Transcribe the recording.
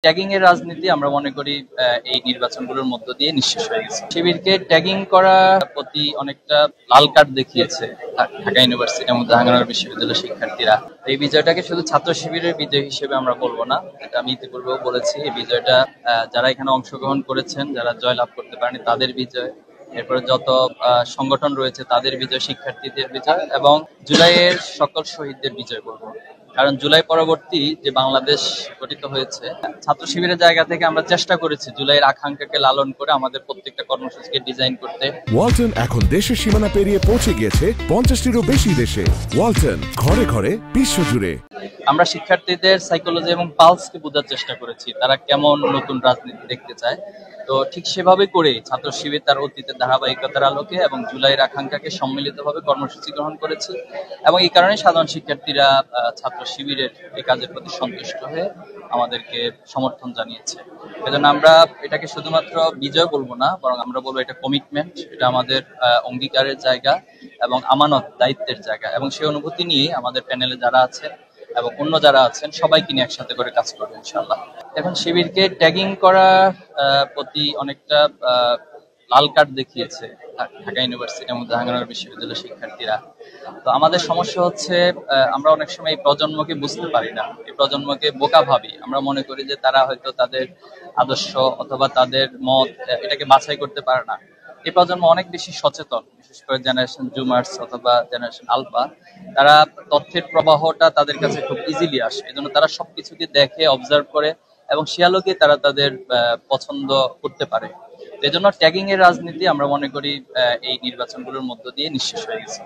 Tagging এর রাজনীতি আমরা মনে করি এই নির্বাচনগুলোর মধ্য দিয়ে নিঃশেষ হয়ে গেছে। শিবিরকে ট্যাগিং করা প্রতি অনেকটা লাল কার্ড দেখিয়েছে ঢাকা ইউনিভার্সিটি এবং জাহাঙ্গীরনগর বিশ্ববিদ্যালয়ের শিক্ষার্থীরা। এই বিজয়টাকে শুধু ছাত্র শিবিরের বিজয় হিসেবে আমরা বলবো না, এটা আমি ইতিপূর্বেও বলেছি। এই বিজয়টা যারা এখানে অংশগ্রহণ করেছেন, যারা জয়লাভ করতে পারেনি তাদের বিজয়, এরপরে যত সংগঠন রয়েছে তাদের বিজয়, শিক্ষার্থীদের বিজয় এবং জুলাইয়ের সকল শহীদদের বিজয় বলবো। কারণ জুলাই পরবর্তী যে বাংলাদেশ গঠিত হয়েছে, ছাত্র শিবিরের জায়গা থেকে আমরা চেষ্টা করেছি জুলাইয়ের আকাঙ্ক্ষাকে লালন করে আমাদের প্রত্যেকটা কর্মসূচিকে ডিজাইন করতে। ওয়ালটন এখন দেশের সীমানা পেরিয়ে পৌঁছে গিয়েছে 50টিরও বেশি দেশে। ওয়ালটন, ঘরে ঘরে বিশ্বজুড়ে। আমরা শিক্ষার্থীদের সাইকোলজি এবং পালসকে বোঝার চেষ্টা করেছি, তারা কেমন নতুন রাজনীতি দেখতে চায়। তো ঠিক সেভাবে করে ছাত্র শিবির তার অতীতের ধারাবাহিকতার আলোকে এবং জুলাইয়ের আকাঙ্ক্ষাকে সম্মিলিতভাবে কর্মসূচি গ্রহণ করেছে এবং এই কারণে সাধারণ শিক্ষার্থীরা ছাত্র শিবিরের এই কাজের প্রতি সন্তুষ্ট হয়ে আমাদেরকে সমর্থন জানিয়েছে। এজন্য আমরা এটাকে শুধুমাত্র বিজয় বলবো না, বরং আমরা বলবো এটা কমিটমেন্ট, এটা আমাদের অঙ্গীকারের জায়গা এবং আমানত দায়িত্বের জায়গা। এবং সেই অনুভূতি নিয়ে আমাদের প্যানেলে যারা আছেন এবং অন্য যারা আছেন সবাইকে নিয়ে একসাথে করে কাজ করবো ইনশাআল্লাহ। এখন শিবিরকে ট্যাগিং করা প্রতি অনেকটা লাল কার্ড দেখিয়েছে ঢাকা ইউনিভার্সিটি এবং জাহাঙ্গীরনগর বিশ্ববিদ্যালয়ের শিক্ষার্থীরা। তো আমাদের সমস্যা হচ্ছে আমরা অনেক সময় এই প্রজন্মকে বুঝতে পারি না, এই প্রজন্মকে বোকা ভাবি। আমরা মনে করি যে তারা হয়তো তাদের আদর্শ অথবা তাদের মত এটাকে বাছাই করতে পারে না। এই প্রজন্ম অনেক বেশি সচেতন, বিশেষ করে জেনারেশন জুমার্স অথবা জেনারেশন আলফা। তারা তথ্যের প্রবাহটা তাদের কাছে খুব ইজিলি আসে, এজন্য তারা সবকিছুকে দেখে, অবজার্ভ করে এবং সে আলোকে তারা তাদের পছন্দ করতে পারে। এজন্য ট্যাগিং এর রাজনীতি আমরা মনে করি এই নির্বাচনগুলোর মধ্য দিয়ে নিঃশেষ হয়ে গেছে।